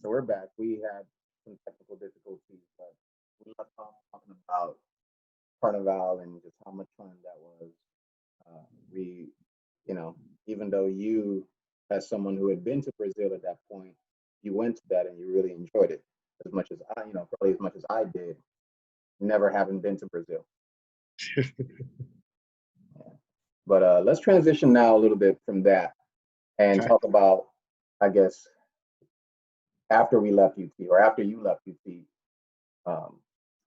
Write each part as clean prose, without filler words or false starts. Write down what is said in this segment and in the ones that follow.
So we're back. We had some technical difficulties, but we left off talking about Carnival and just how much fun that was. We, you know, even though you, as someone who had been to Brazil at that point, you went to that and you really enjoyed it as much as I, probably as much as I did, never having been to Brazil. Yeah. But let's transition now a little bit from that and Okay. talk about, I guess, after we left UT or after you left UT, um,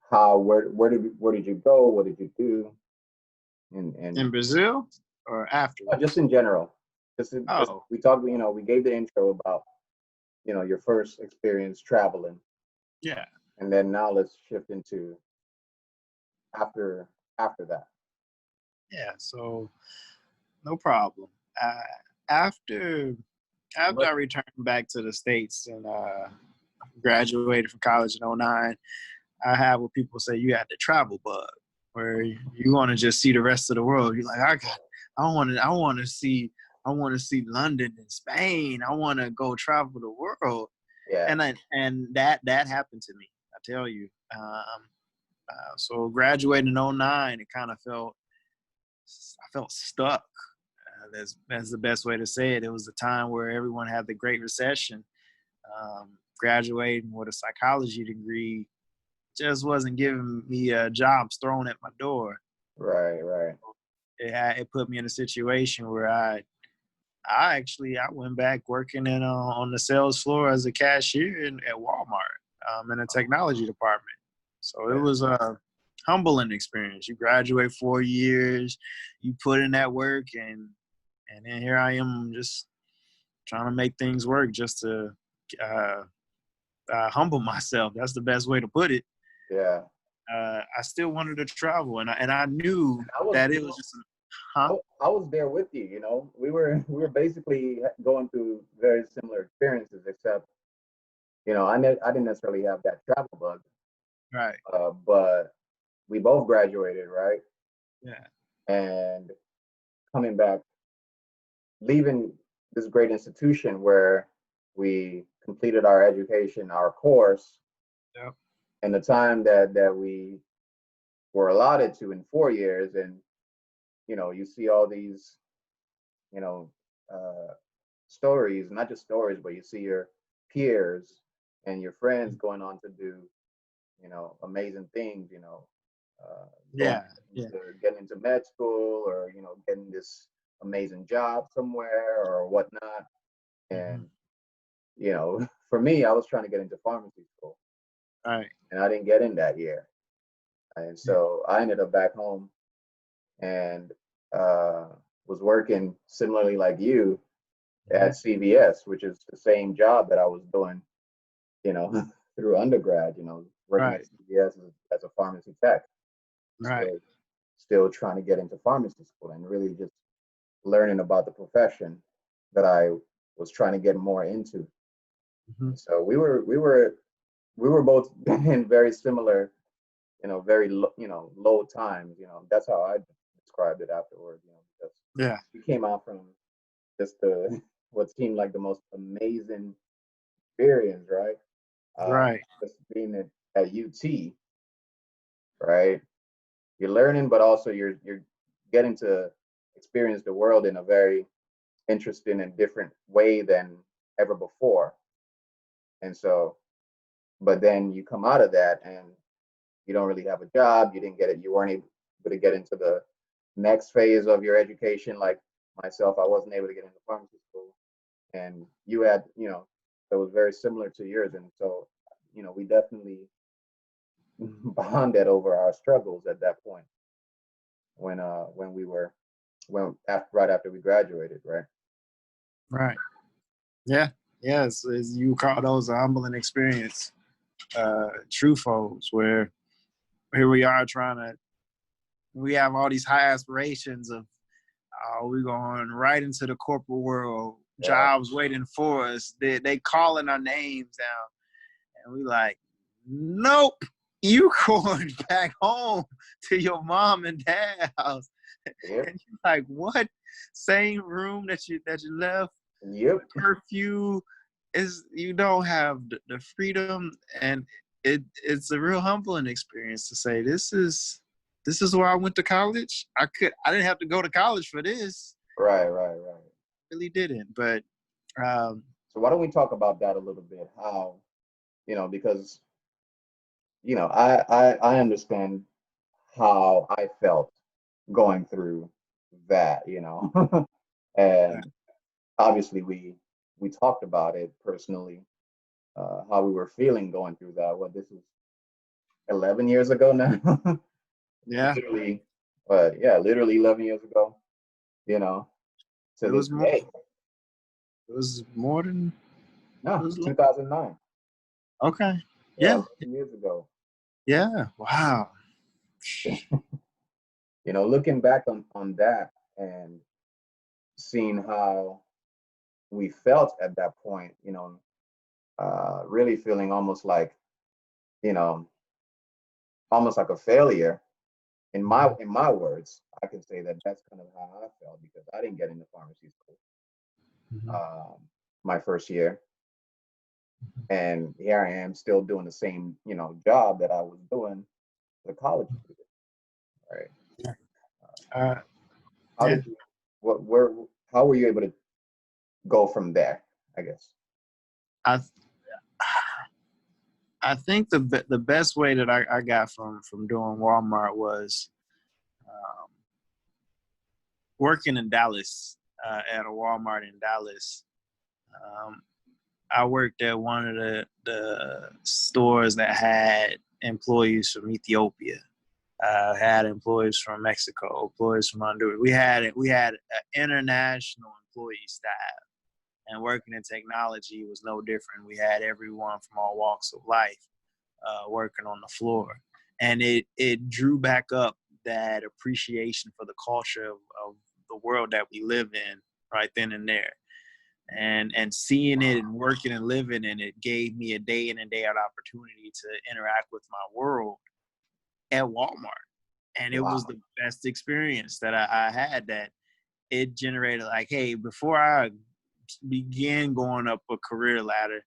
how where did you go? What did you do? And In Brazil or just afterwards? in general, just Oh, we talked. We gave the intro about your first experience traveling, yeah. and then now let's shift into after after that. Yeah. So no problem. Uh, after after I But returned back to the States and graduated from college in '09, I had what people say you had the travel bug, where you want to just see the rest of the world. You're like, I want to see London and Spain. I want to go travel the world, yeah, and that happened to me. I tell you. So graduating in '09, it kind of I felt stuck. That's the best way to say it. It was a time where everyone had the Great Recession. Graduating with a psychology degree just wasn't giving me jobs thrown at my door. right, right. It put me in a situation where I went back working on the sales floor as a cashier at Walmart in the technology department. So it Yeah, was a humbling experience. You graduate 4 years, you put in that work, and then here I am just trying to make things work just to uh, humble myself. That's the best way to put it. yeah. I still wanted to travel, and I knew And I was, that it was just, huh? I was there with you. We were basically going through very similar experiences, except I didn't necessarily have that travel bug, Right. but we both graduated, right? Yeah. And coming back, leaving this great institution where we completed our education, our course, Yep. and the time that we were allotted to in 4 years, and you see all these, you know, uh, stories, not just stories, but you see your peers and your friends going on to do, amazing things, going Yeah. Yeah. into getting into med school or, getting this amazing job somewhere or whatnot. Hmm. And, for me, I was trying to get into pharmacy school Right. and I didn't get in that year. And Yeah. so I ended up back home and uh, was working similarly like you Hmm. at CVS, which is the same job that I was doing, through undergrad, working at Right. CVS as a pharmacy tech, Right. still trying to get into pharmacy school and really just learning about the profession that I was trying to get more into. Hmm. And so we were both in very similar, very low times. That's how I described it afterward. Because Yeah. we came out from just the what seemed like the most amazing experience, right? Right. Just being at UT, right? You're learning, but also you're getting to experience the world in a very interesting and different way than ever before. And so, but then you come out of that and you don't really have a job. You didn't get it. You weren't able to get into the next phase of your education. Like myself, I wasn't able to get into pharmacy school, and you had, it was very similar to yours. And so, we definitely bonded over our struggles at that point when we were when after right after we graduated, right? Right. Yeah. Yes. As you call those a humbling experience. True folks, where here we are we have all these high aspirations of, we're going right into the corporate world, Yeah, jobs waiting for us. They calling our names down. And we like, nope, you going back home to your mom and dad house. yep, And you're like, what? Same room that you left, yep, curfew, is you don't have the freedom, and it's a real humbling experience to say this is where I went to college. I didn't have to go to college for this. Right, right, right. Really didn't. But um, So why don't we talk about that a little bit? How, because I understand how I felt going through that, and obviously we talked about it personally, how we were feeling going through that. Well, this is 11 years ago now. yeah, Literally, but yeah, literally 11 years ago, you know, to it this was more. day. It was more than it No, was. 2009. Okay. Yeah, Yeah. 11 years ago. Yeah. Wow. Looking back on that and seeing how we felt at that point, really feeling you know, almost like a failure. In my words, I can say that that's kind of how I felt because I didn't get into pharmacy school Mhm. um, my first year, and here I am still doing the same, job that I was doing as a college student, right? Uh, How yeah. did you, what, where, how were you able to go from there? I guess. I I think the best way that I got from doing Walmart was um, working in Dallas at a Walmart in Dallas. Um, I worked at one of the stores that had employees from Ethiopia. Had employees from Mexico, employees from Honduras. We had an international employee staff, and working in technology was no different. We had everyone from all walks of life working on the floor, and it drew back up that appreciation for the culture of the world that we live in right then and there. And seeing it and working and living in it gave me a day in and day out opportunity to interact with my world at Walmart. And it was Wow. the best experience that I had, that it generated like, hey, before I begin going up a career ladder,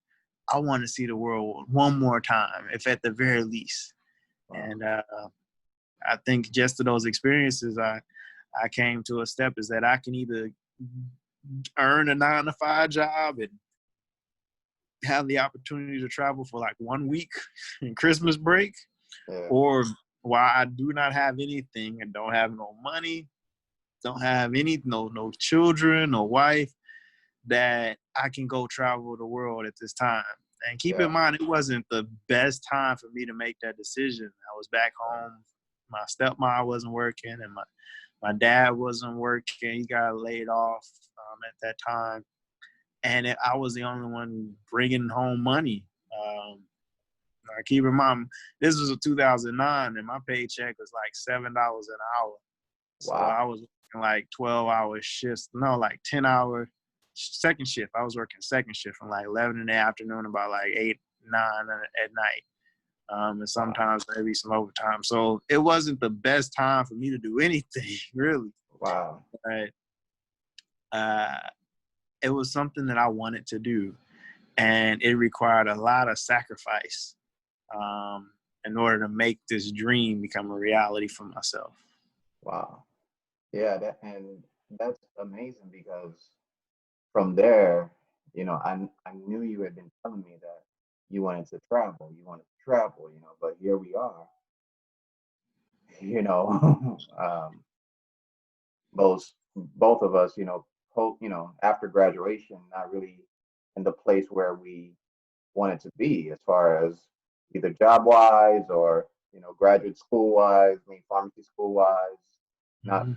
I want to see the world one more time, if at the very least. Wow. And I think just to those experiences, I came to a step is that I can either earn a 9 to 5 job and have the opportunity to travel for like 1 week in Christmas break, Yeah. or while I do not have anything and don't have no money, don't have no children, no wife, that I can go travel the world at this time. And keep in Yeah. mind, it wasn't the best time for me to make that decision. I was back home. My stepmom wasn't working, and my dad wasn't working. He got laid off at that time, and I was the only one bringing home money. Um, keep in mind, this was a 2009, and my paycheck was like $7 an hour. So Wow. I was working like 12-hour shifts, no, like 10-hour second shift. I was working second shift from like 11 in the afternoon about like 8, 9 at night. And Wow. sometimes maybe some overtime. So it wasn't the best time for me to do anything, really. Wow. But uh, it was something that I wanted to do. And it required a lot of sacrifice in order to make this dream become a reality for myself. Wow. Yeah, and that's amazing because from there, I knew you had been telling me that you wanted to travel, but here we are, you know, both of us, after graduation, not really in the place where we wanted to be as far as either job wise or, graduate school wise, pharmacy school wise, not Mm-hmm.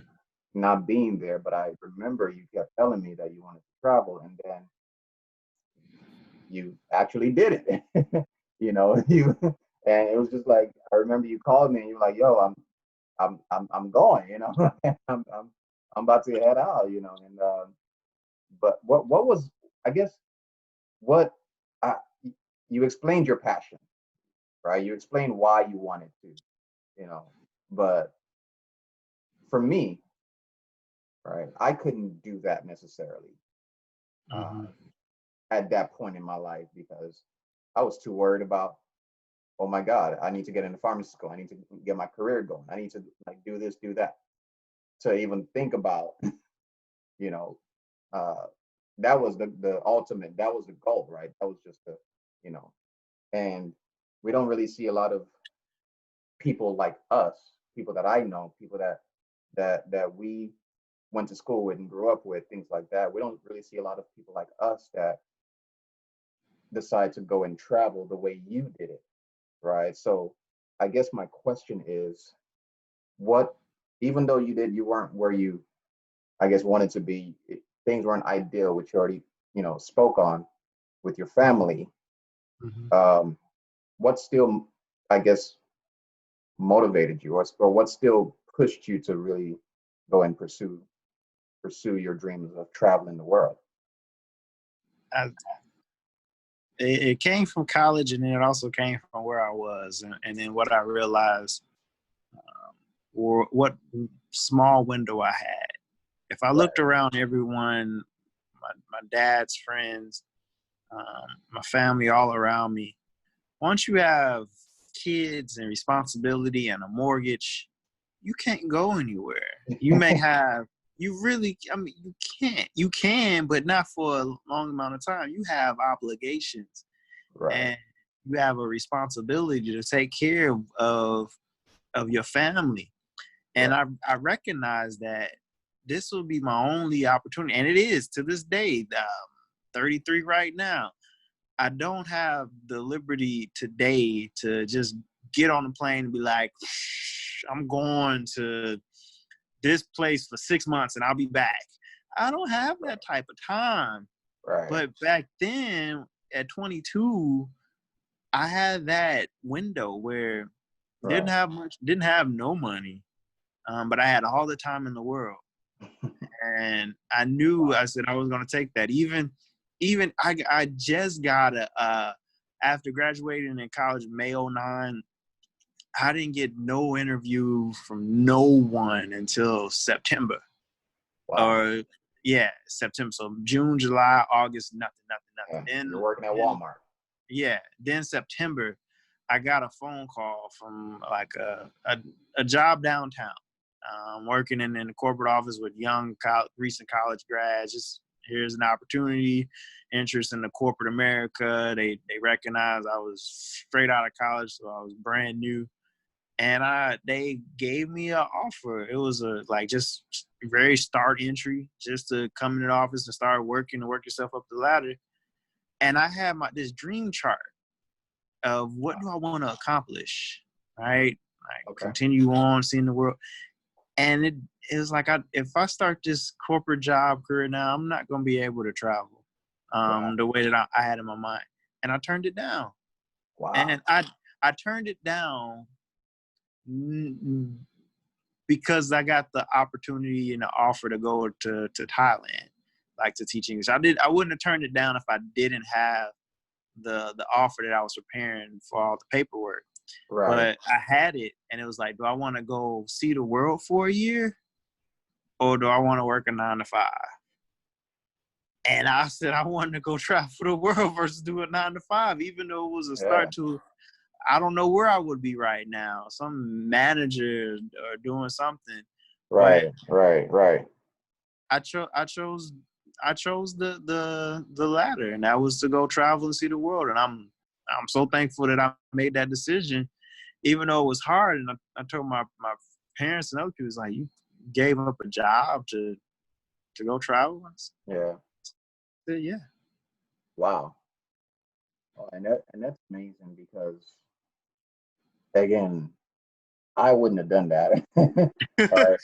not being there. But I remember you kept telling me that you wanted to travel, and then you actually did it. You and it was just like I remember you called me and you were like, "Yo, I'm going," I'm about to head out, and but what was, I guess, what I, you explained your passion, right? You explained why you wanted to, you know, but for me, right, I couldn't do that necessarily. Mm-hmm. Um, at that point in my life because I was too worried about, oh my God, I need to get into pharmacy school. I need to get my career going. I need to like do this, do that. To even think about, you know, uh, that was the ultimate, that was the goal, right? That was just the, you know, and we don't really see a lot of people like us, people that I know, people that we went to school with and grew up with, things like that. We don't really see a lot of people like us that decide to go and travel the way you did it, right? So I guess my question is, what, even though you weren't where you, I guess, wanted to be, things weren't ideal, which you already, spoke on with your family. Mhm. Um, what still, I guess, motivated you, or what still pushed you to really go and pursue your dreams of traveling the world? I, it came from college, and then it also came from where I was, and then what I realized, or what small window I had. If I Right, looked around everyone, my dad's friends, my family all around me, once you have kids and responsibility and a mortgage, you can't go anywhere. You may have, you really, I mean, you can, but not for a long amount of time. You have obligations right, and you have a responsibility to take care of your family. And right, I recognize that this will be my only opportunity, and it is to this day. 33 right now. I don't have the liberty today to just get on the plane and be like, I'm going to this place for 6 months and I'll be back. I don't have that type of time. right, But back then at 22, I had that window where right, didn't have no money, but I had all the time in the world. And I knew, I said I was going to take that. Even I just got after graduating in college May '09, I didn't get no interview from no one until September. wow. Or yeah, September. So June, July, August, nothing. Yeah, you're working at Then Walmart. yeah, then September, I got a phone call from like a job downtown. Working in the corporate office with young recent college grads. Just here's an opportunity, interest in the corporate America. They recognized I was straight out of college, so I was brand new, and they gave me an offer. It was a like just very start entry, just to come in the office and start working and work yourself up the ladder. And I had this dream chart of what do I want to accomplish, right? Like Okay. continue on seeing the world. And it was like, if I start this corporate job career now, I'm not going to be able to travel Right. the way that I had in my mind. And I turned it down. Wow. And I turned it down because I got the opportunity and the offer to go to Thailand, like to teach English. I wouldn't have turned it down if I didn't have the offer that I was preparing for all the paperwork. Right. But I had it, and it was like, do I want to go see the world for a year, or do I want to work a 9 to 5? And I said I wanted to go travel the world versus do a 9 to 5, even though it was a Yeah. start to. I don't know where I would be right now, some manager or doing something, but Right. Right. Right. I chose the latter, and that was to go travel and see the world. And I'm so thankful that I made that decision, even though it was hard. And I told my parents and other people, like, you gave up a job to go travel. I Yeah. said, yeah. Wow. Oh, and that's amazing because again, I wouldn't have done that. Right.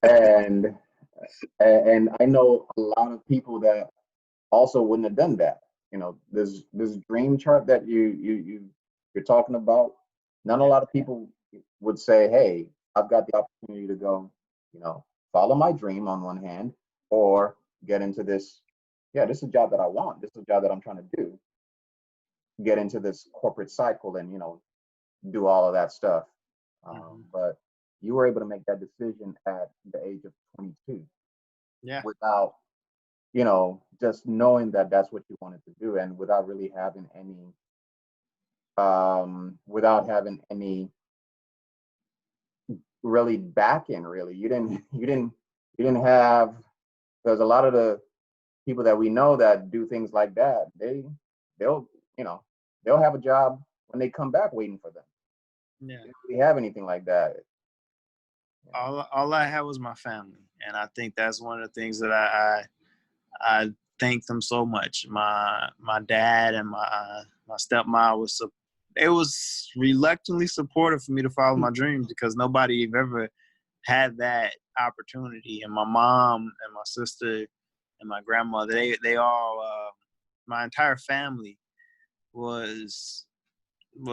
And and I know a lot of people that also wouldn't have done that. This dream chart that you're talking about. Not a lot of people would say, "Hey, I've got the opportunity to go, follow my dream on one hand, or get into this. Yeah, this is a job that I want. This is a job that I'm trying to do. Get into this corporate cycle and do all of that stuff." Mhm. But you were able to make that decision at the age of 22 Yeah. without just knowing that that's what you wanted to do, and without really having any, without having any really backing, really. You didn't have, because a lot of the people that we know that do things like that, they'll, you know, they'll have a job when they come back waiting for them. Yeah. They don't really have anything like that. All I had was my family, and I think that's one of the things that I thank them so much. My dad and my stepmom it was reluctantly supportive for me to follow my dreams, because nobody ever had that opportunity. And my mom and my sister and my grandmother, they all, my entire family was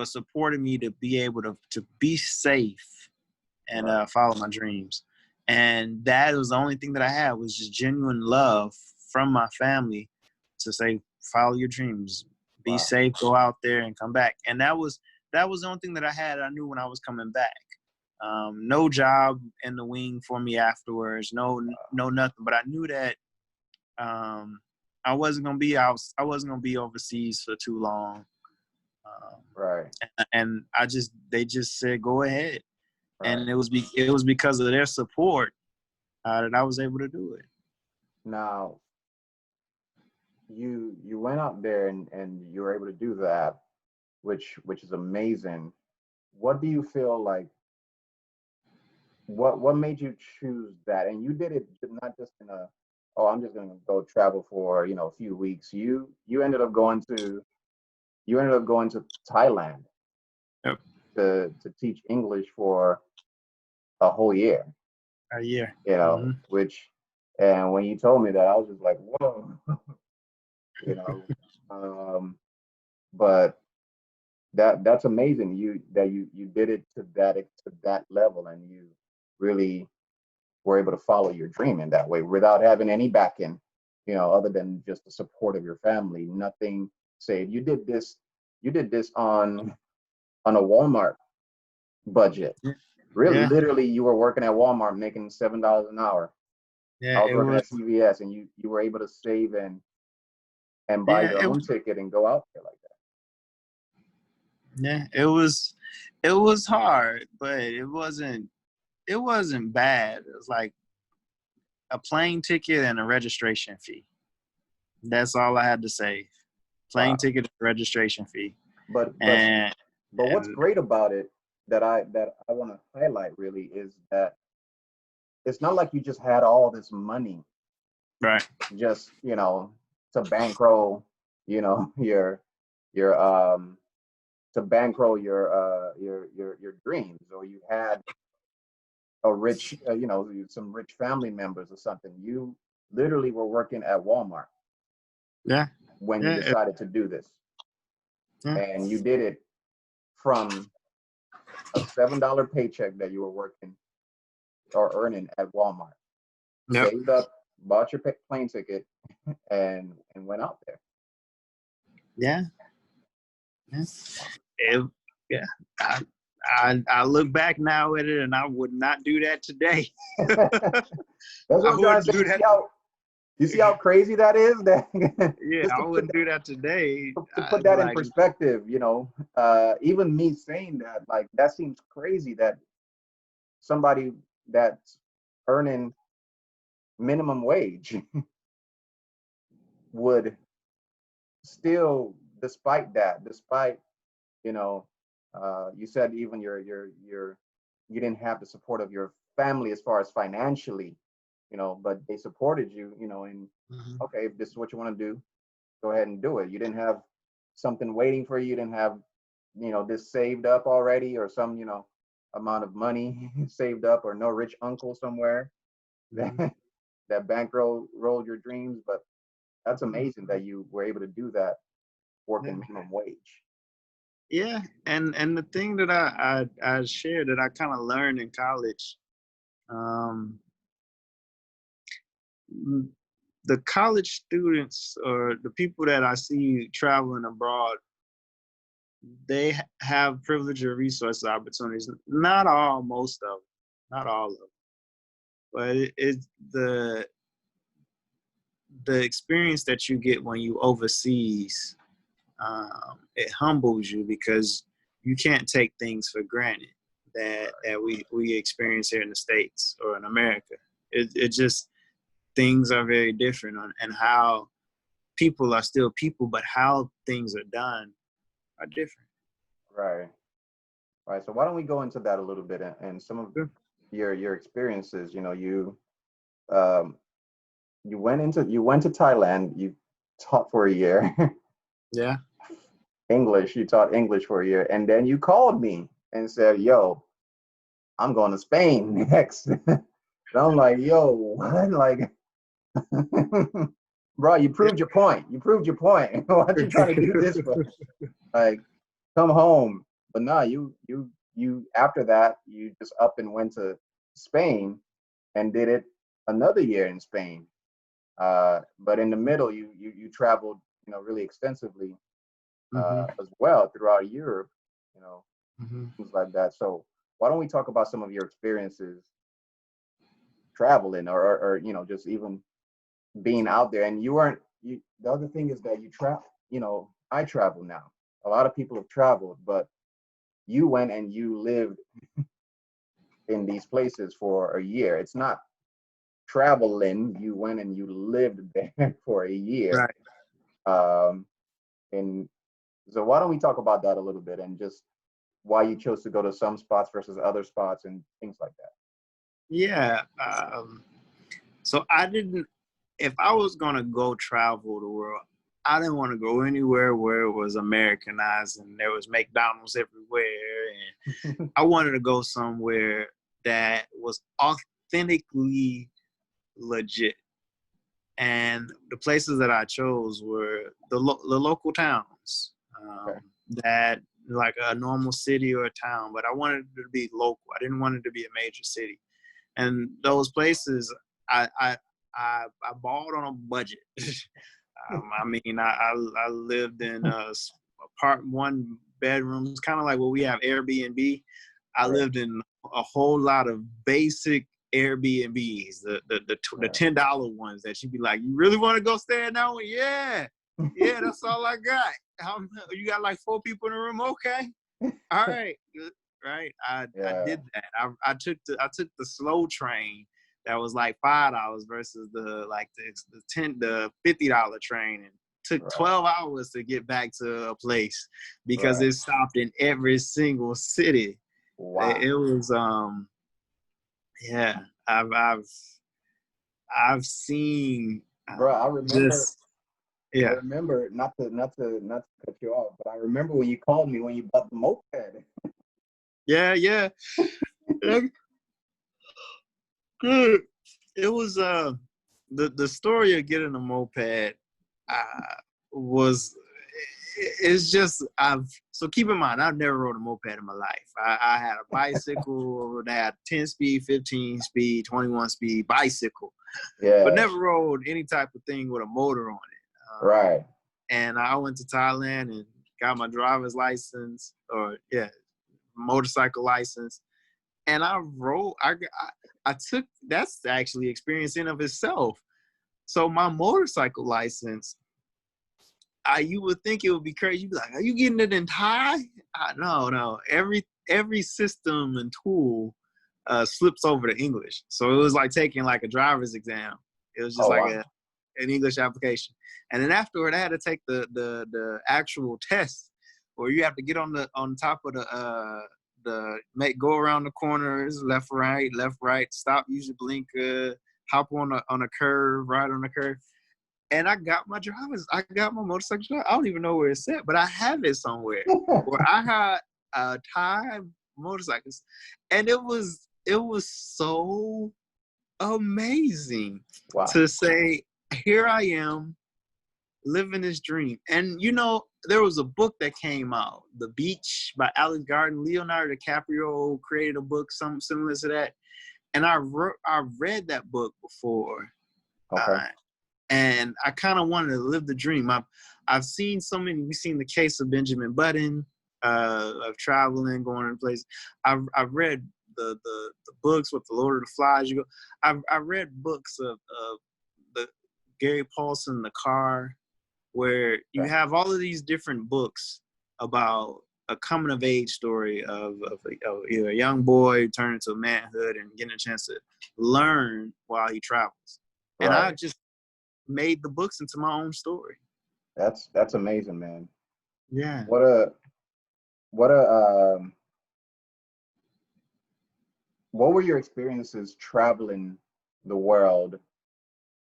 supporting me to be able to be safe and Right. follow my dreams. And that was the only thing that I had, was just genuine love from my family to say, follow your dreams, be Wow. safe, go out there and come back. And that was the only thing that I had. I knew when I was coming back. No job in the wing for me afterwards. No nothing. But I knew that I wasn't gonna be out. I wasn't gonna be overseas for too long. Right. And they just said, go ahead. Right. And it was because of their support that I was able to do it. Now, you went out there and you were able to do that, which is amazing. What do you feel like? What made you choose that? And you did it not just in a, oh, I'm just gonna go travel for a few weeks. You ended up going to Thailand Yep. to teach English for a whole year. A year. Which, and when you told me that, I was just like, whoa, you know. Um, but that's amazing. You did it to that level, and you really were able to follow your dream in that way without having any backing, other than just the support of your family. Nothing said you did this on a Walmart budget. Really, Yeah. literally, you were working at Walmart making $7 an hour. Yeah. I was It working was. at CVS, and you were able to save and buy Yeah. your own ticket and go out there like Yeah. It was. It was hard, but it wasn't. It wasn't bad. It was like a plane ticket and a registration fee. That's all I had to say. that. Plane Wow. ticket and registration fee. But but And but what's and great about it that I want to highlight really is that it's not like you just had all this money right. just to bankroll your to bankroll your dreams, or you had a rich some rich family members or something. You literally were working at Walmart Yeah. when you Yeah. decided to do this, Yeah. and you did it from a $7 paycheck that you were working or earning at Walmart. Yep. Saved up, bought your plane ticket, and went out there. Yeah. Yeah. Wow. Yeah. I look back now at it, and I would not do that today. That's what I I'm trying wouldn't to say. do You that. see how crazy that is? That Yeah, just I wouldn't do that today. to put I'd be that in like, perspective, even me saying that, like, that seems crazy that somebody that's earning minimum wage would still, despite you know, you said even you didn't have the support of your family as far as financially, but they supported you, and mhm. okay, if this is what you want to do, go ahead and do it. You didn't have something waiting for you. You didn't have, this saved up already, or some, amount of money saved up, or no rich uncle somewhere that Mhm. that bankrolled your dreams. But that's amazing that you were able to do that Yeah. working minimum wage. Yeah, and the thing that I shared that I kind of learned in college, um, the college students or the people that I see traveling abroad, they have privilege or resource opportunities. Not all, most of them, not all of them, but it's the experience that you get when you overseas, it humbles you because you can't take things for granted that we experience here in the States or in America. It just, things are very different and how people are still people, but how things are done are different. Right. Right. So why don't we go into that a little bit and some of Sure. your experiences? Um, you went to Thailand. You taught for a year. Yeah. English. You taught English for a year, and then you called me and said, "Yo, I'm going to Spain next." And I'm like, "Yo, what?" Like, bro, you proved your point. You proved your point. What you trying to do this for? Like, come home. But nah, you after that, you just up and went to Spain and did it another year in Spain. But in the middle, you traveled, really extensively Hmm. as well throughout Europe, you know, Hmm. things like that. So why don't we talk about some of your experiences traveling, or just even being out there? And you weren't you. The other thing is that you travel. I travel now. A lot of people have traveled, but you went and you lived in these places for a year. It's not traveling. You went and you lived there for a year. Right. Um, and so why don't we talk about that a little bit and just why you chose to go to some spots versus other spots and things like that. Yeah. So I didn't, if I was going to go travel the world, I didn't want to go anywhere where it was Americanized and there was McDonald's everywhere. And I wanted to go somewhere that was authentically legit. And the places that I chose were the local towns, Okay. that like a normal city or a town, but I wanted it to be local. I didn't want it to be a major city. And those places, I bought on a budget. I mean, I lived in one bedrooms, kind of like what we have Airbnb. I Right. lived in a whole lot of basic Airbnbs, the Right. $10 ones that you'd be like, you really want to go stay in that one? Yeah, yeah, that's all I got. You got like 4 people in the room? Okay, all right, good. Right. I Yeah. did that. I took the slow train that was like $5 versus the $50 train, and took Right. 12 hours to get back to a place because Right. it stopped in every single city. Wow. It was yeah. I've seen Bro, I remember. just I yeah. remember not to cut you off, but I remember when you called me when you bought the moped. Yeah, yeah. Good. It was the story of getting a moped uh was it's just I've so keep in mind I've never rode a moped in my life. I had a bicycle that had 10 speed, 15 speed, 21 speed bicycle, but Yeah. never rode any type of thing with a motor on it. Right. And I went to Thailand and got my driver's license, or yeah, motorcycle license, and I rode. I took, that's actually experience in of itself. So my motorcycle license, you would think it would be crazy. You'd be like, "Are you getting it in Thai?" No. Every system and tool slips over to English. So it was like taking like a driver's exam. It was just Oh like wow. an English application. And then afterward, I had to take the actual test where you have to get on top of go around the corners, left, right, stop, use your blinker, hop on a curve, right on the curve. And I got my motorcycle. I don't even know where it's at, but I have it somewhere where I had Thai motorcycles, and it was so amazing Wow. to say, here I am living this dream. And there was a book that came out, The Beach by Alex Garden. Leonardo DiCaprio created a book, something similar to that. And I read that book before. Okay. Uh, and I kind of wanted to live the dream. I've seen so many. We've seen the case of Benjamin Button, of traveling, going in places. I've read the books with the Lord of the Flies. I've read books of the Gary Paulson, The Car, where you Okay. have all of these different books about a coming of age story of either a young boy turning to manhood and getting a chance to learn while he travels. And I Right. just made the books into my own story. That's amazing, man. Yeah. What a what a what were your experiences traveling the world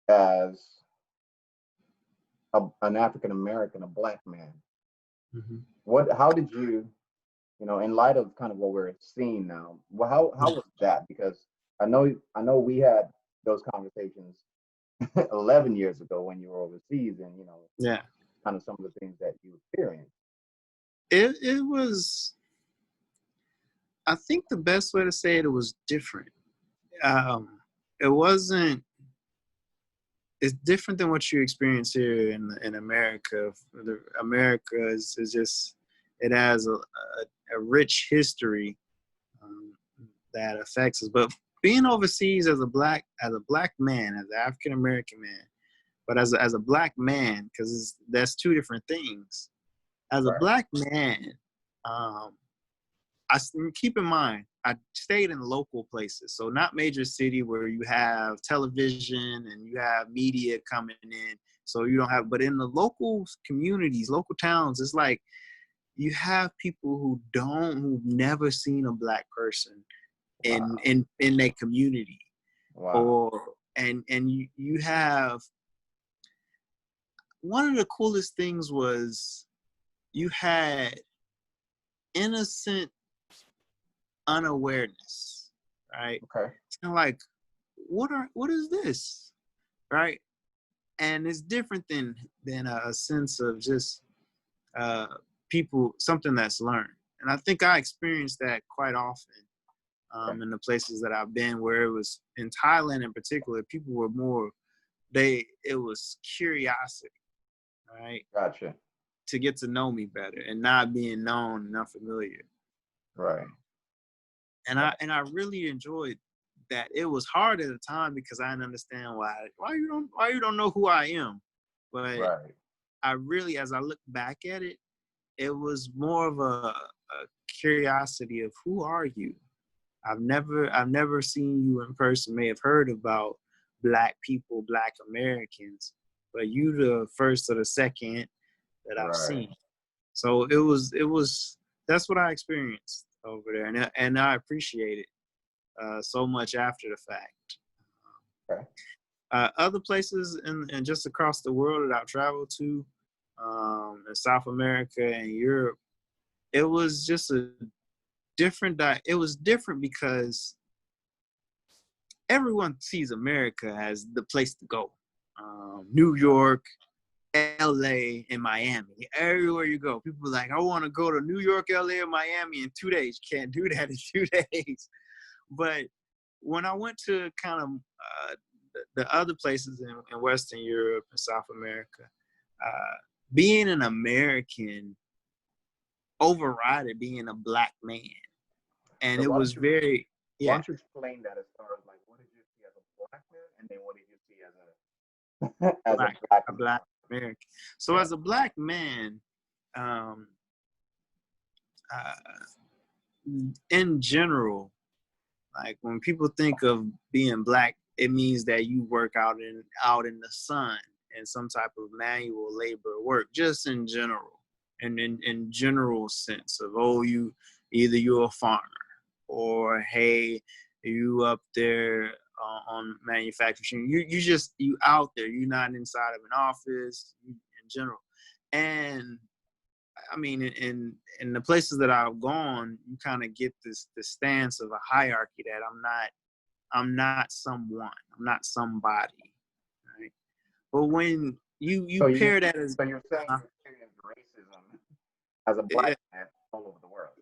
as an African American, a black man? Mm-hmm. How did you, in light of kind of what we're seeing now, well, how was that? Because I know we had those conversations 11 years ago when you were overseas, and Yeah. kind of some of the things that you experienced. It was, I think the best way to say it was different. It wasn't, it's different than what you experience here in America. America is just, it has a rich history um, that affects us. But being overseas as a black man, as an African American man, but as a black man, because that's two different things. As a Right. black man, um, keep in mind, I stayed in local places, so not major city where you have television and you have media coming in. So you don't have, but in the local communities, local towns, it's like you have people who've never seen a black person in Wow. in their community, Wow. or and you have, one of the coolest things was you had innocent unawareness, right? Okay. It's kind of like, what is this, right? And it's different than a sense of just uh, people, something that's learned. And I think I experienced that quite often Okay. in the places that I've been, where it was in Thailand in particular, people were more, it was curiosity, right? Gotcha. To get to know me better and not being known and unfamiliar. Right. And I really enjoyed that. It was hard at the time because I didn't understand why you don't know who I am. But Right. I really, as I look back at it, it was more of a curiosity of, who are you? I've never seen you in person. May have heard about black people, black Americans, but you the first or the second that I've Right. seen. So it was that's what I experienced over there, and I appreciate it so much after the fact. Okay. Other places and just across the world that I've traveled to, in South America and Europe, it was just a it was different because everyone sees America as the place to go. New York, LA, and Miami. Everywhere you go, people are like, I want to go to New York, LA, and Miami in 2 days. You can't do that in 2 days. But when I went to kind of the other places in Western Europe and South America, being an American overrided being a black man. And So it was very, why yeah, don't you explain that as far as like what did you see as a black man, and then what did you see as a as a black a man? black American. So Yeah. as a black man, um, in general, like when people think of being black, it means that you work out in the sun in some type of manual labor work, just in general, and in general sense of, oh, you're a farmer, or hey, you up there on manufacturing. You out there. You're not inside of an office in general, and I mean, in the places that I've gone, you kind of get this stance of a hierarchy that I'm not someone, I'm not somebody, right? But when you So you pair that as so you're saying uh, you experienced racism as a black eh, man all over the world.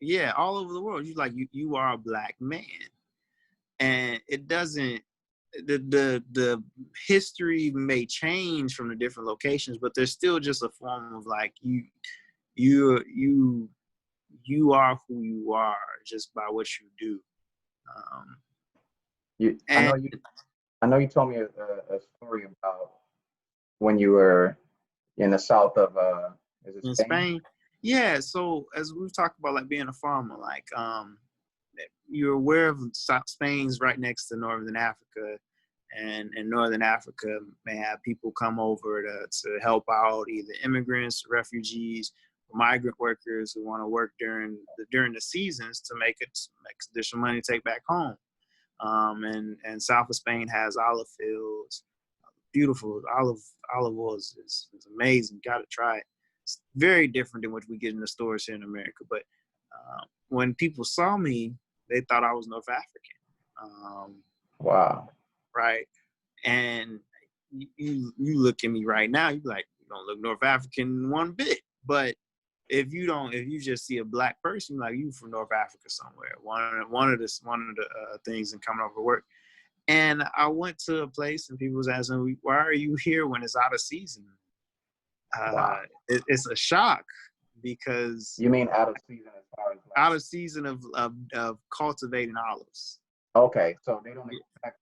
yeah, all over the world, you are a black man, and it doesn't, the history may change from the different locations, but there's still just a form of like you you you are who you are just by what you do. Um, You, I and know you I know you told me a story about when you were in the south of is it In Spain? Spain. Yeah, so as we've talked about, like being a farmer, like you're aware of Spain's right next to Northern Africa, and in Northern Africa may have people come over to help out, either immigrants, refugees, migrant workers who want to work during the seasons to make additional money to take back home. And south of Spain has olive fields, beautiful olive oil is amazing. Got to try it. It's very different than what we get in the stores here in America. But when people saw me, they thought I was North African. Wow. Right. And you look at me right now, you be like, you don't look North African one bit. But if you just see a black person, like you from North Africa somewhere, one of the things in coming over to work. And I went to a place and people was asking me, why are you here when it's out of season? Wow. It's a shock because You mean out of season as far as like, out of season of cultivating olives. okay, so they don't expect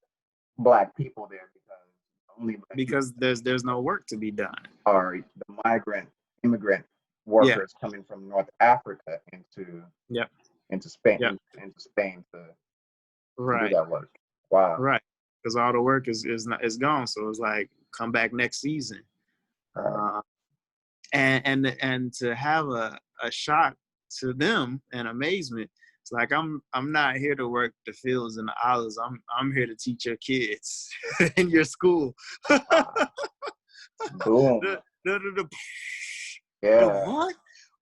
black people there because only black people Because there's no work to be done. are the immigrant Yeah. workers coming from North Africa Yep. into Spain Yep. into Spain to do Right. that work. Wow. Right. Because all the work is gone. So it's like come back next season. Right. And to have a shock to them and amazement. It's like I'm not here to work the fields and the olives. I'm here to teach your kids in your school. Boom. The Yeah. what?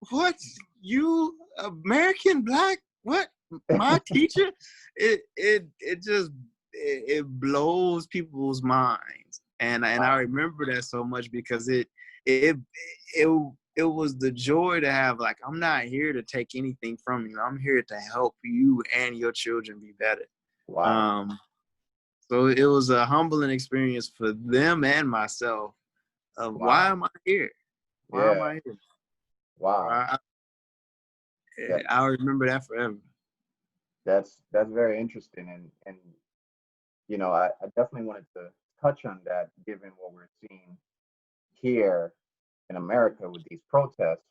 What? You American black? What? My teacher? It just it blows people's minds. And I remember that so much because it was the joy to have, like, I'm not here to take anything from you. I'm here to help you and your children be better. Wow. So it was a humbling experience for them and myself of why Wow. am I here? Why am Yeah. I here? Wow. That, I'll remember that forever. that's very interesting, and you know, I definitely wanted to touch on that given what we're seeing here in America with these protests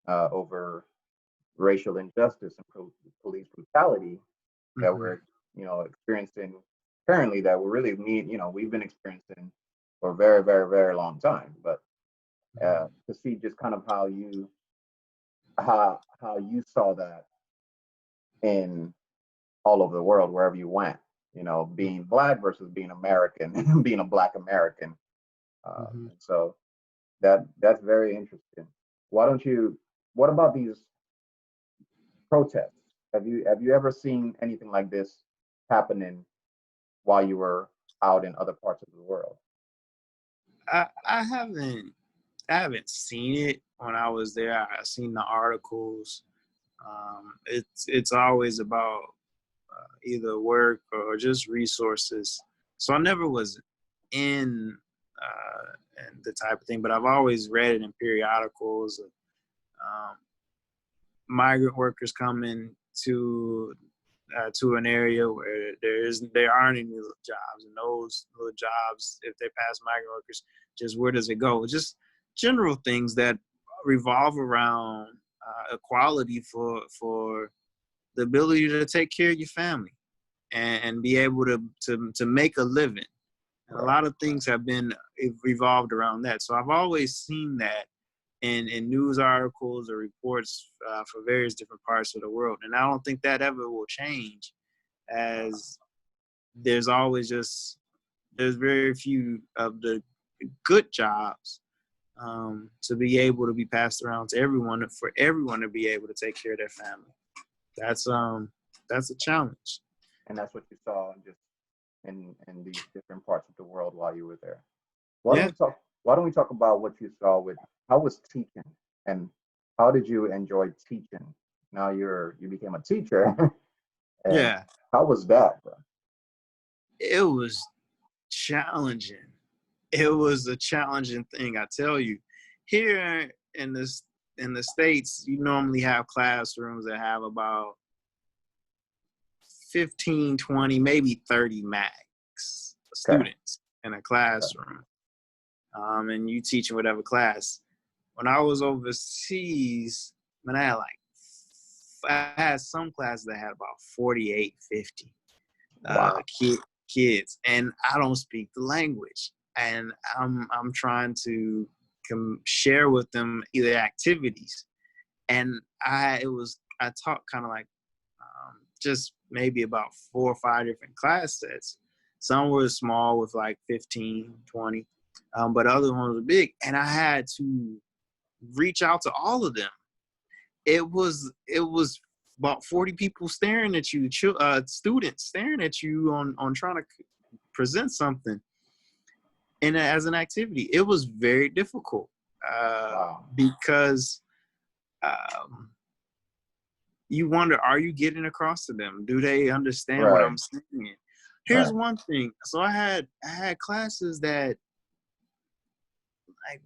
over racial injustice and police brutality that Mm-hmm. we're, experiencing currently, that we're really we've been experiencing for a very, very, very long time. But to see just kind of how you saw that in all over the world, wherever you went, being black versus being American, being a black American. Mm-hmm. So that's very interesting. Why don't you? What about these protests? Have you ever seen anything like this happening while you were out in other parts of the world? I haven't seen it when I was there. I've seen the articles. It's always about either work or just resources. So I never was in the type of thing, but I've always read it in periodicals of migrant workers coming to an area where there aren't any jobs, and those little jobs, if they pass migrant workers, just where does it go? Just general things that revolve around equality for the ability to take care of your family and be able to make a living. And a Right. lot of things have been revolved around that. So I've always seen that in news articles or reports for various different parts of the world. And I don't think that ever will change, as there's very few of the good jobs to be able to be passed around to everyone, for everyone to be able to take care of their family. That's a challenge. And that's what you saw just in these different parts of the world while you were there. Yeah. Why don't we talk about what you saw with how was teaching, and how did you enjoy teaching? Now you became a teacher, and Yeah. how was that, bro? It was challenging. It was a challenging thing, I tell you. Here in the States, you normally have classrooms that have about 15, 20, maybe 30 max Okay. students in a classroom. and you teach in whatever class. When I was overseas, man, I had some classes that had about 48, 50 Wow. kids, and I don't speak the language, and I'm trying to share with them either activities, and I taught kind of like just maybe about 4 or 5 different class sets. Some were small with like 15, 20, but other ones were big, and I had to reach out to all of them. It was about 40 people staring at you, students staring at you on trying to present something as an activity. It was very difficult Wow. because you wonder, are you getting across to them? Do they understand what Right. I'm saying? Here's Right. one thing. So I had classes that like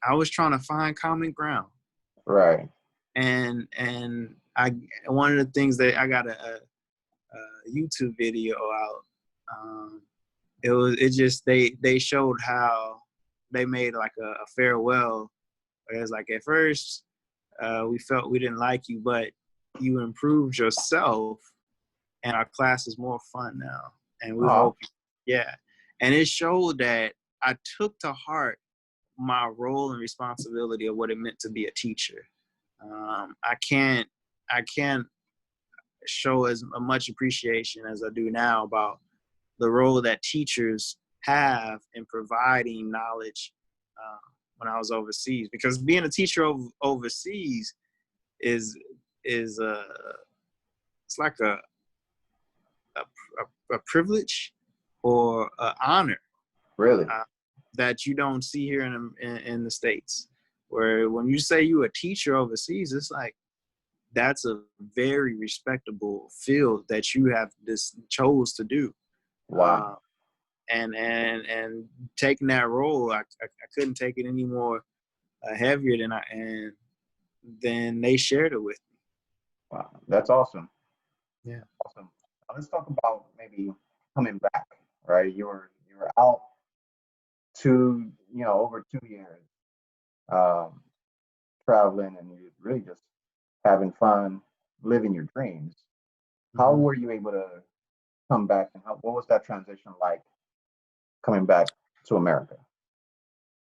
I was trying to find common ground. Right. And one of the things that I got a YouTube video out. They showed how they made like a farewell. It was like, at first we felt we didn't like you, but you improved yourself, and our class is more fun now. And we Oh, hope, yeah. And it showed that I took to heart my role and responsibility of what it meant to be a teacher. I can't show as much appreciation as I do now about the role that teachers have in providing knowledge when I was overseas. Because being a teacher overseas is it's like a privilege or an honor really? that you don't see here in the States. Where when you say you a teacher overseas, it's like that's a very respectable field that you have chose to do. Wow. And taking that role, I couldn't take it any more heavier than they shared it with me. Wow. That's awesome. Yeah. Awesome. Now let's talk about maybe coming back, right? You were out over 2 years, um, traveling, and you're really just having fun, living your dreams. How Mm-hmm. were you able to come back, and what was that transition like coming back to America?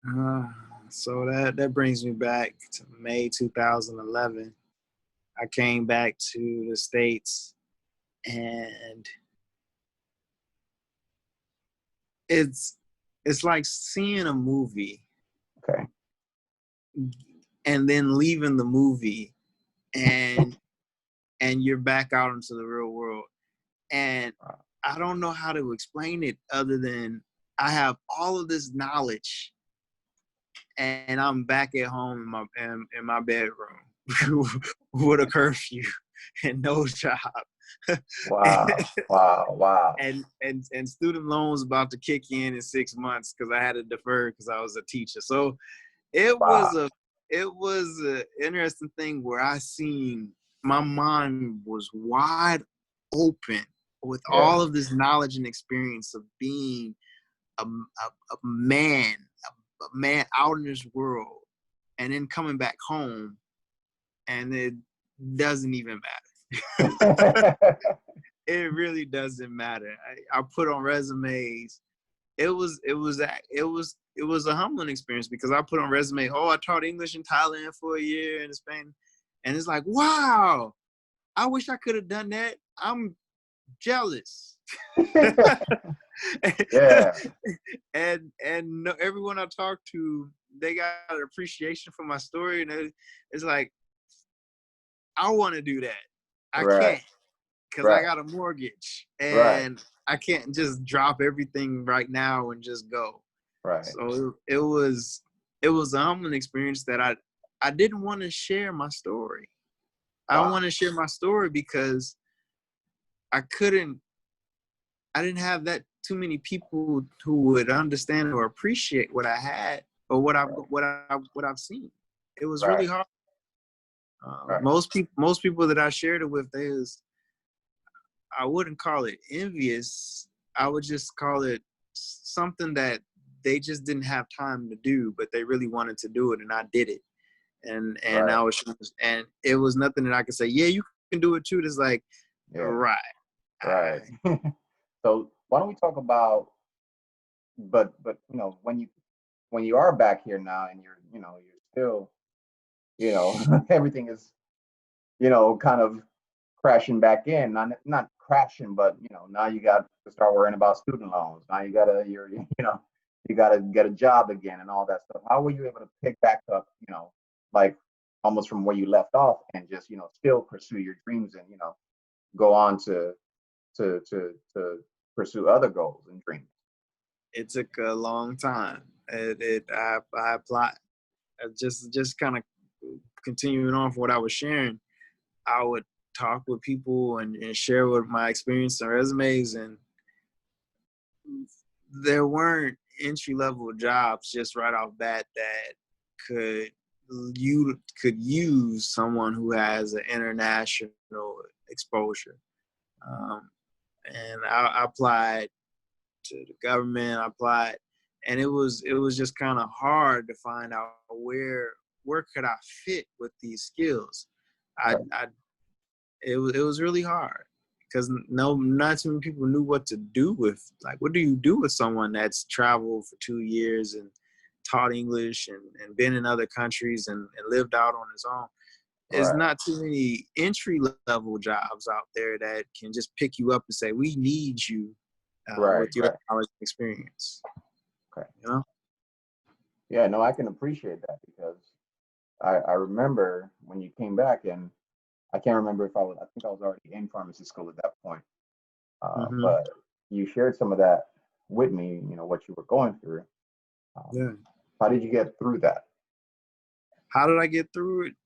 Uh, so that brings me back to May 2011. I came back to the States, and it's like seeing a movie Okay. and then leaving the movie, and you're back out into the real world. And I don't know how to explain it other than I have all of this knowledge, and I'm back at home in my bedroom with a curfew and no job. Wow. Wow. Wow. and student loans about to kick in 6 months because I had to defer because I was a teacher. So it Wow. was a interesting thing where I seen my mind was wide open with Yeah. all of this knowledge and experience of being a man, a man out in this world, and then coming back home, and it doesn't even matter. It really doesn't matter. I put on resumes. It was a humbling experience because I put on resume. Oh, I taught English in Thailand for a year and in Spain, and it's like, wow, I wish I could have done that. I'm jealous. Yeah. and no, everyone I talk to, they got an appreciation for my story, and it's like, I want to do that. I Right. can't because I Right. got a mortgage Right. and I can't just drop everything right now and just go. Right. So it was a humbling experience that I didn't want to share my story. I don't Wow. want to share my story because I didn't have that too many people who would understand or appreciate what I had or what I've seen. It was Right. really hard. Right. Most people that I shared it with, I wouldn't call it envious. I would just call it something that they just didn't have time to do, but they really wanted to do it, and I did it. And Right. and it was nothing that I could say, yeah, you can do it too. It's like, Yeah. right, Right. So why don't we talk about, but when you are back here now and you're still, everything is, kind of crashing back in. Not crashing, but now you got to start worrying about student loans. Now you gotta get a job again and all that stuff. How were you able to pick back up, like almost from where you left off and just, still pursue your dreams and, go on to pursue other goals and dreams? it took a long time. I applied, just kind of continuing on from what I was sharing. I would talk with people and share with my experience and resumes, and there weren't entry level jobs just right off bat that could you could use someone who has an international exposure. Um, and I applied to the government. I applied, and it was just kind of hard to find out where could I fit with these skills. I, Right. I it was really hard because not too many people knew what to do with, like, what do you do with someone that's traveled for 2 years and taught English and been in other countries and lived out on his own. There's Right. not too many entry level jobs out there that can just pick you up and say, we need you Right. with your Right. knowledge and experience. Okay. You know? Yeah, no, I can appreciate that because I remember when you came back, and I can't remember if I think I was already in pharmacy school at that point. Hmm. But you shared some of that with me, what you were going through. Um, Yeah. how did you get through that? How did I get through it?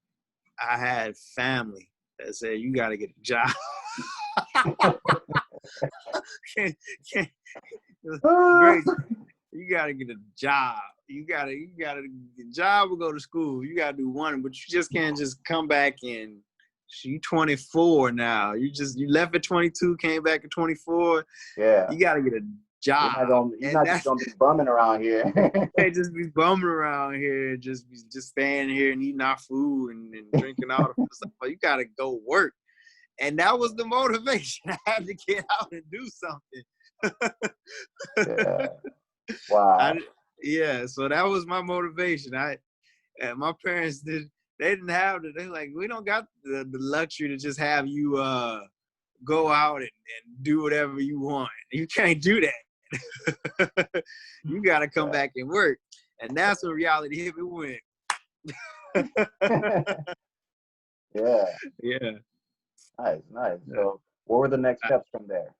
I had family that said, you got to get a job. can't, can't, Ah, Great. You gotta get a job. You gotta get a job or go to school. You gotta do one, but you just can't just come back and you 24 now. You left at 22, came back at 24. yeah, You gotta get a job. you're And not just that's gonna be bumming around here. they just be bumming around here, just staying here and eating our food and drinking all the stuff. But you gotta go work. And that was the motivation. I had to get out and do something. Yeah. Wow. I yeah, so that was my motivation. My parents they didn't have the they like we don't got the luxury to just have you go out and do whatever you want. You can't do that. You got to come Yeah. back and work, and that's when reality hit me. Went Yeah. yeah. Nice. Nice. Yeah. So, what were the next steps from there?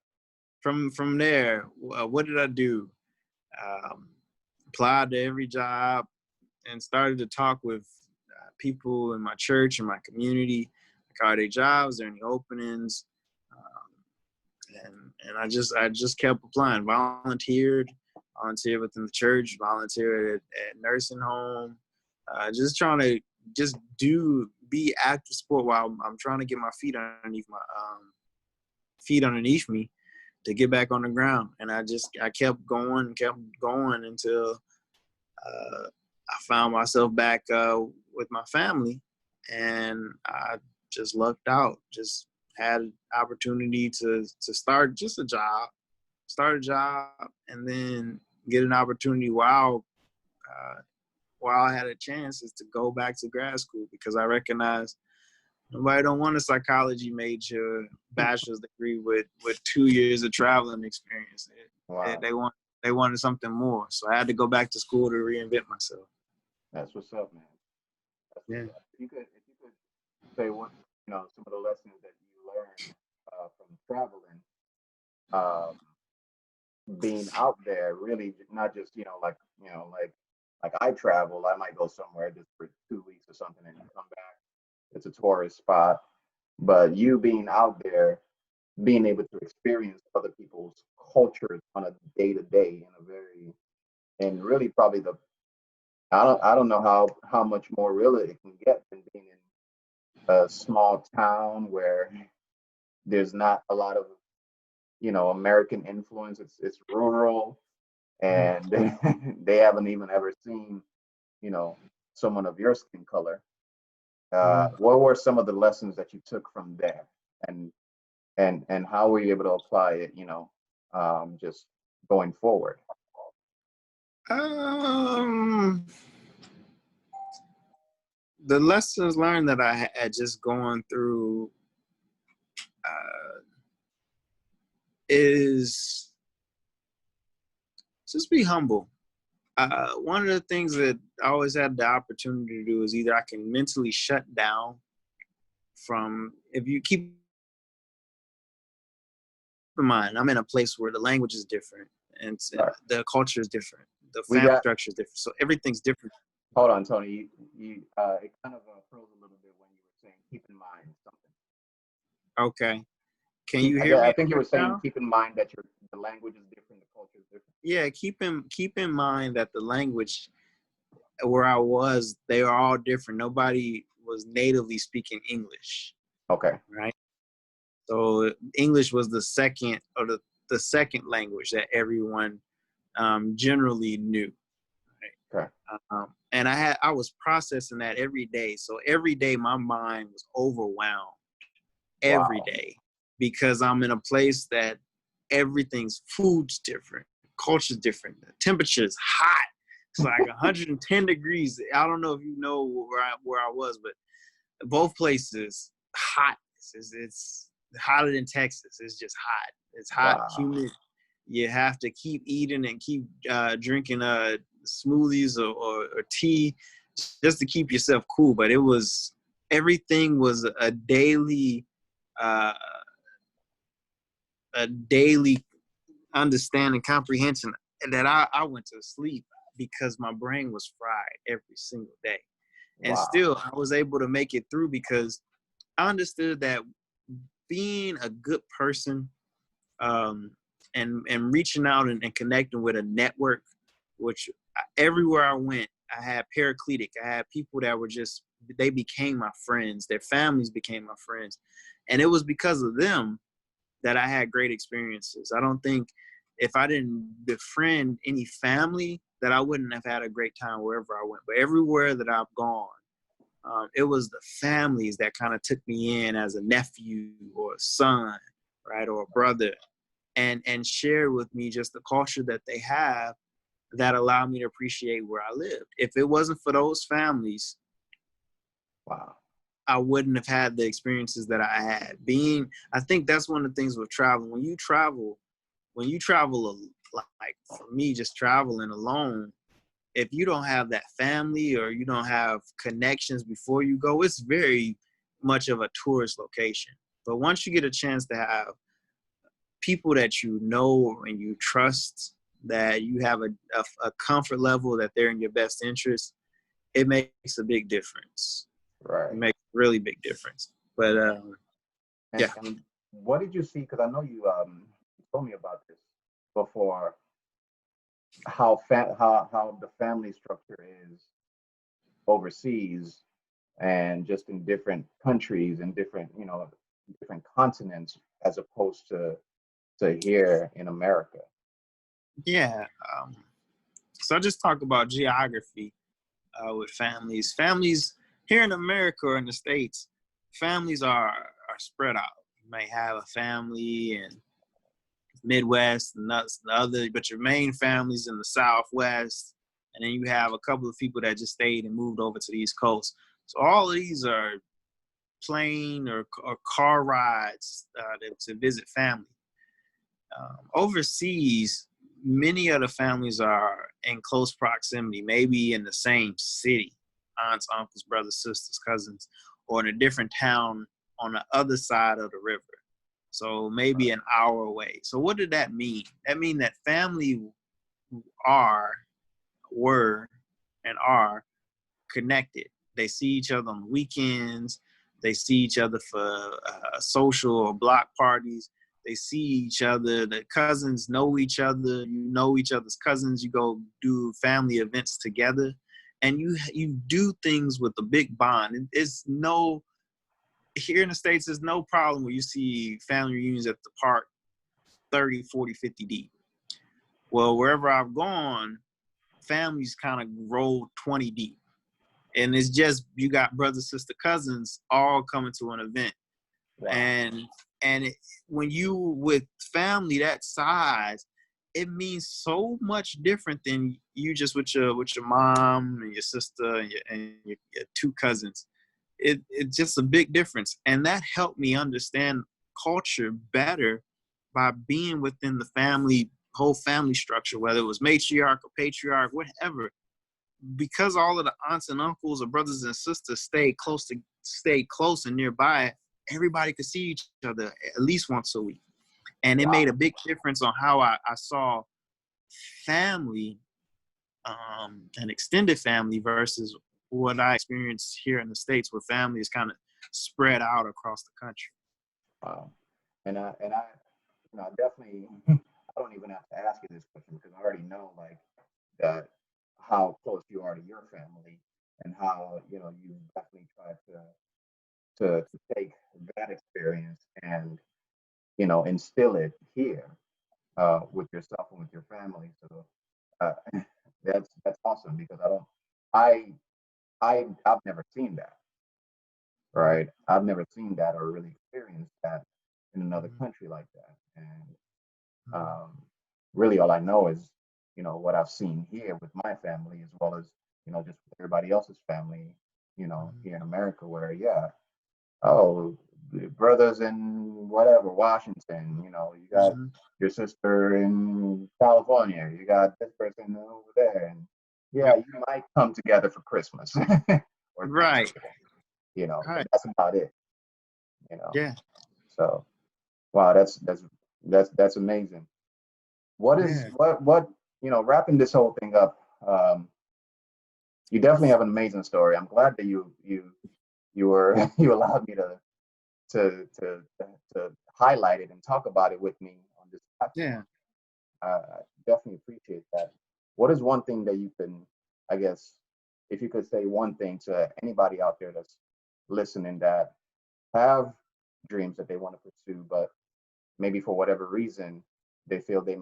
From there, what did I do? Um, Applied to every job and started to talk with people in my church and my community. Like, are there jobs? Are there any openings? And I just kept applying. Volunteered within the church, volunteered at nursing home. Just trying to just be active sport while I'm trying to get my feet underneath me to get back on the ground. And I kept going until I found myself back with my family, and I just lucked out. Just had an opportunity to start a job, and then get an opportunity while I had a chance is to go back to grad school because I recognized nobody don't want a psychology major, bachelor's degree with 2 years of traveling experience. They, Wow. they want they wanted something more, so I had to go back to school to reinvent myself. That's what's up, man. That's what's Yeah. up. If you could say what some of the lessons that you learned from traveling, um, being out there, really not just like I travel, I might go somewhere just for 2 weeks or something and come back. It's a tourist spot, but you being out there, being able to experience other people's cultures on a day to day in a very and really probably the I don't know how much more real it can get than being in a small town where there's not a lot of American influence. It's rural. and they haven't even ever seen, you know, someone of your skin color. Mhm. What were some of the lessons that you took from there, and and how were you able to apply it, just going forward? Um, the lessons learned that I had just going through uh, is just be humble. One of the things that I always had the opportunity to do is either I can mentally shut down from, if you keep in mind, I'm in a place where the language is different and All right. the culture is different, the We family got, structure is different, so everything's different. hold on, Tony. It kind of froze a little bit when you were saying keep in mind something. Okay, can you hear Yeah, I me think you right were saying now? keep in mind that the language is different, the culture is different. Yeah, keep in mind that the language where I was, they are all different. Nobody was natively speaking English, Okay. right? So English was the second language that everyone generally knew. Okay. And I was processing that every day. So every day my mind was overwhelmed every Wow. day because I'm in a place that everything's food's different, culture's different, the temperature's hot. It's like 110 degrees. I don't know if you know where I was, but both places hot. It's hotter than Texas. It's just hot. It's hot, Wow. humid. You have to keep eating and keep drinking smoothies or tea just to keep yourself cool. But everything was uh, a daily understanding comprehension that I went to sleep because my brain was fried every single day. And Wow. still I was able to make it through because I understood that being a good person, um, and reaching out and connecting with a network, which everywhere I went, I had paracletic. I had people that were they became my friends. Their families became my friends. And it was because of them that I had great experiences. I don't think if I didn't befriend any family that I wouldn't have had a great time wherever I went. But everywhere that I've gone, it was the families that kind of took me in as a nephew or a son, right, or a brother, and shared with me just the culture that they have that allowed me to appreciate where I lived. If it wasn't for those families, Wow. I wouldn't have had the experiences that I had. I think that's one of the things with traveling. When you travel, like for me, just traveling alone, if you don't have that family or you don't have connections before you go, it's very much of a tourist location. But once you get a chance to have people that you know and you trust, that you have a comfort level that they're in your best interest, it makes a big difference. It Right. makes a really big difference. But And yeah, what did you see? Because I know you told me about this before. How the family structure is overseas and just in different countries and different different continents as opposed to here in America. yeah. So I just talk about geography with families. Families here in America or in the States, families are spread out. You may have a family in Midwest and that's the other, but your main family's in the Southwest, and then you have a couple of people that just stayed and moved over to the East Coast. So all of these are plane or car rides to visit family. Overseas, many of the families are in close proximity, maybe in the same city, aunts, uncles, brothers, sisters, cousins, or in a different town on the other side of the river. So maybe an hour away. So what did that mean? That mean that family are, were, and are connected. They see each other on the weekends. They see each other for social or block parties. They see each other. The cousins know each other. You know each other's cousins. You go do family events together, and you do things with a big bond. It's no here in the States. There's no problem where you see family reunions at the park 30, 40, 50 deep. Well, wherever I've gone, families kind of roll 20 deep. And it's just, you got brother, sister, cousins all coming to an event. Wow. And when you with family that size, it means so much different than you just with your mom and your sister and your two cousins. It's just a big difference, and that helped me understand culture better by being within the whole family structure, whether it was matriarch or patriarch, whatever. Because all of the aunts and uncles or brothers and sisters stay close and nearby, everybody could see each other at least once a week. And it made Wow. a big difference on how I saw family, an extended family versus what I experienced here in the States, where family is kind of spread out across the country. Wow. And I definitely, I don't even have to ask you this question because I already know like that how close you are to your family and how you definitely try to take that experience and instill it here with yourself and with your family. So uh, that's awesome because I I've never seen that, right? I've never seen that or really experienced that in another Mhm. country like that. And really all I know is what I've seen here with my family as well as just with everybody else's family Mhm. here in America, where yeah, oh, the brothers in whatever Washington, you got Mhm. your sister in California, you got this person over there, and yeah, Yep. you might come together for Christmas or Right. Thanksgiving, but Right. that's about it, you know. Yeah. So wow, that's amazing. What is Yeah. what wrapping this whole thing up? You definitely have an amazing story. I'm glad that you were you allowed me to to highlight it and talk about it with me on this platform. Yeah. I definitely appreciate that. What is one thing that you can, I guess, if you could say one thing to anybody out there that's listening that have dreams that they want to pursue, but maybe for whatever reason they feel they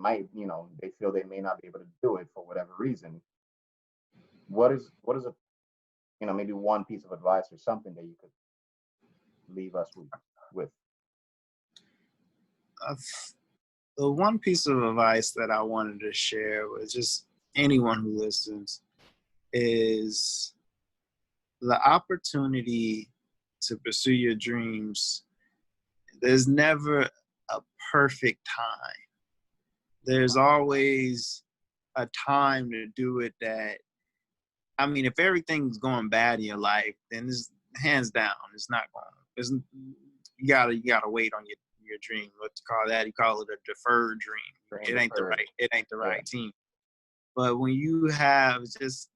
feel they may not be able to do it for whatever reason. What is a maybe one piece of advice or something that you could leave us with? Uh, the one piece of advice that I wanted to share with just anyone who listens is the opportunity to pursue your dreams. There's never a perfect time. There's always a time to do it that, I mean, if everything's going bad in your life, then it's hands down, it's not going. It's, you gotta wait on your dream. What you call that? You call it a deferred dream. Brain deferred. It ain't the Yeah. right team. But when you have just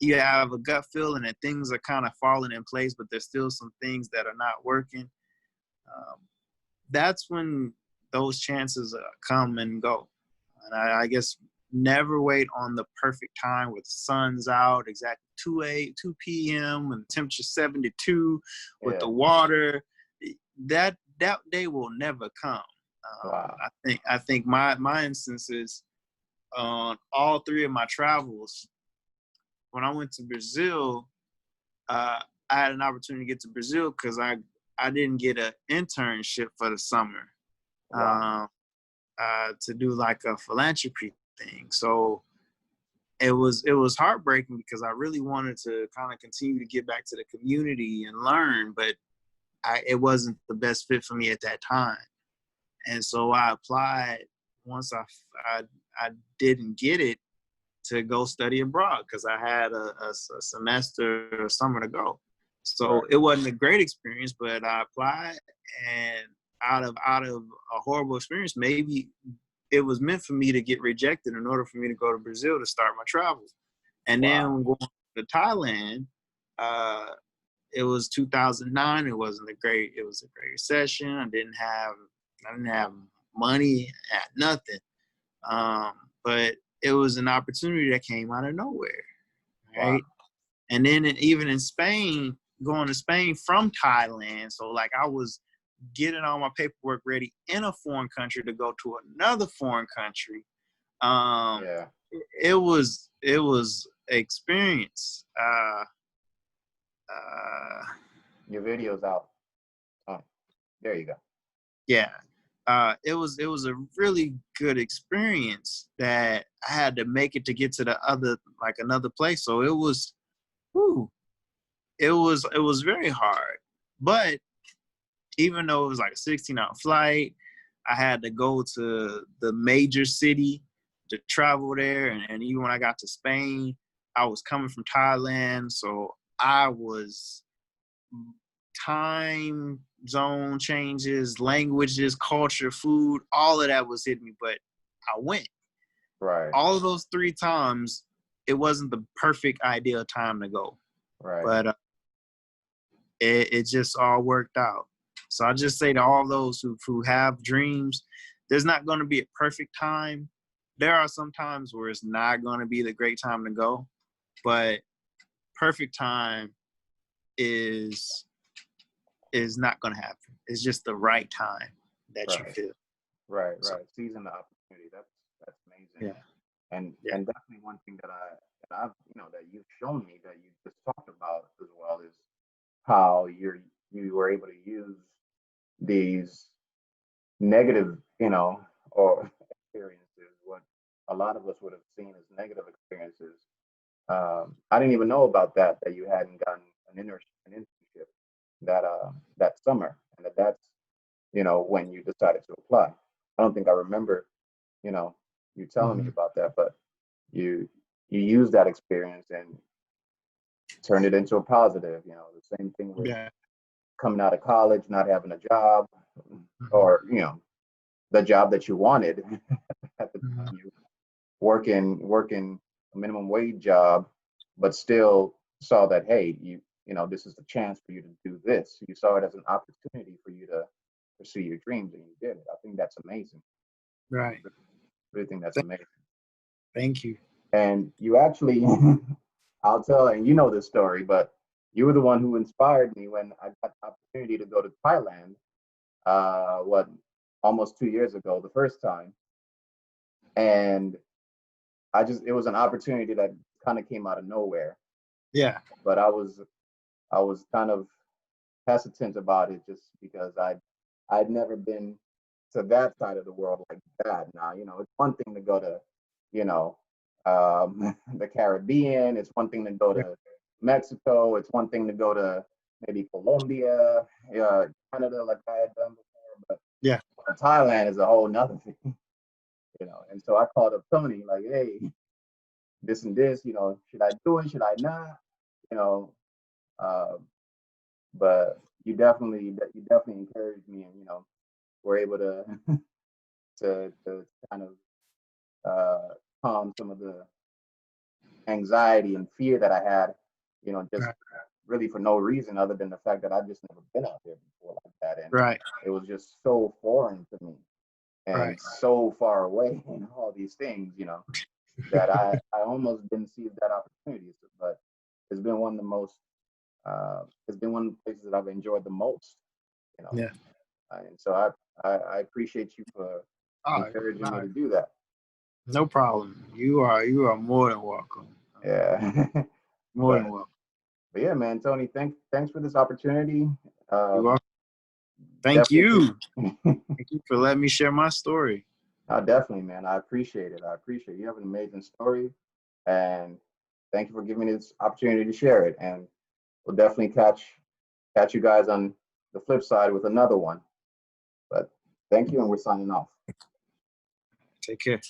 you have a gut feeling that things are kind of falling in place, but there's still some things that are not working. Um, that's when those chances come and go. And I guess never wait on the perfect time with the sun's out exactly 2 p.m. and the temperature 72 with Yeah. the water. That day will never come. Wow. I think my instances on all three of my travels. When I went to Brazil, uh, I had an opportunity to get to Brazil because I didn't get an internship for the summer. Wow. Um, to do like a philanthropy thing. So it was heartbreaking because I really wanted to kind of continue to get back to the community and learn, but it wasn't the best fit for me at that time. And so I applied once I, I didn't get it to go study abroad because I had a semester or summer to go. So Right. it wasn't a great experience, but I applied, and out of a horrible experience, maybe it was meant for me to get rejected in order for me to go to Brazil to start my travels. And Wow. then going to Thailand, uh, it was 2009. It was a great recession. I didn't have money, had nothing. Um, but it was an opportunity that came out of nowhere, Wow. right? And then even in Spain, going to Spain from Thailand, so like I was getting all my paperwork ready in a foreign country to go to another foreign country. Yeah. It was experience. Your video's out. Oh, there you go. Yeah. It was a really good experience that I had to make it to get to the other, like, another place. So it was, whew, it was very hard. But even though it was like a 16-hour flight, I had to go to the major city to travel there. And even when I got to Spain, I was coming from Thailand. So I was time zone changes, languages, culture, food, all of that was hitting me. But I went. Right. All of those 3 times, it wasn't the perfect ideal time to go. Right. But it just all worked out. So I just say to all those who have dreams, there's not going to be a perfect time. There are some times where it's not going to be the great time to go, but perfect time is not going to happen. It's just the right time that you Right. feel. Right. So Right. Seizing the opportunity. That's amazing. yeah, yeah, And definitely one thing that I've that you've shown me that you just talked about as well is how you were able to use these negative or experiences, what a lot of us would have seen as negative experiences. I didn't even know about that you hadn't gotten an internship that summer, and that's when you decided to apply. I don't think I remember you know you telling me hmm about that, but you you used that experience and turned it into a positive. The same thing with yeah, coming out of college, not having a job, hmm or the job that you wanted at the hmm time. You working a minimum wage job, but still saw that, hey, this is the chance for you to do this. You saw it as an opportunity for you to pursue your dreams, and you did it. I think that's amazing. right. I really think that's Th- amazing. Thank you. And you actually, I'll tell, and you know this story, but you were the one who inspired me when I got the opportunity to go to Thailand. What, almost 2 years ago, the first time, and it was an opportunity that kind of came out of nowhere. Yeah, But I was kind of hesitant about it just because I'd never been to that side of the world like that. Now, it's one thing to go to, the Caribbean. It's one thing to go yeah, to Mexico. It's one thing to go to maybe Colombia, Canada, like I had done before. But yeah. Thailand is a whole nother thing. And so I called up Tony, like, hey, this and this, should I do it? Should I not? You know, uh, but you definitely encouraged me, and were able to to kind of calm some of the anxiety and fear that I had, just Right, really for no reason other than the fact that I've just never been out there before like that, and right, it was just so foreign to me right, and so far away, and all these things, that I almost didn't see that opportunity. But it's been one of the most it's been one of the places that I've enjoyed the most, you know. yeah. And so I appreciate you for Oh, encouraging me no, to do that. no problem. You are more than welcome. Yeah. More but than welcome. but yeah, man, Tony, thanks for this opportunity. You Um, are. Thank definitely. you. Thank you for letting me share my story. Definitely, man. I appreciate it. I appreciate it. You have an amazing story, and thank you for giving me this opportunity to share it. And we'll definitely catch you guys on the flip side with another one. But thank you, and we're signing off. Take care.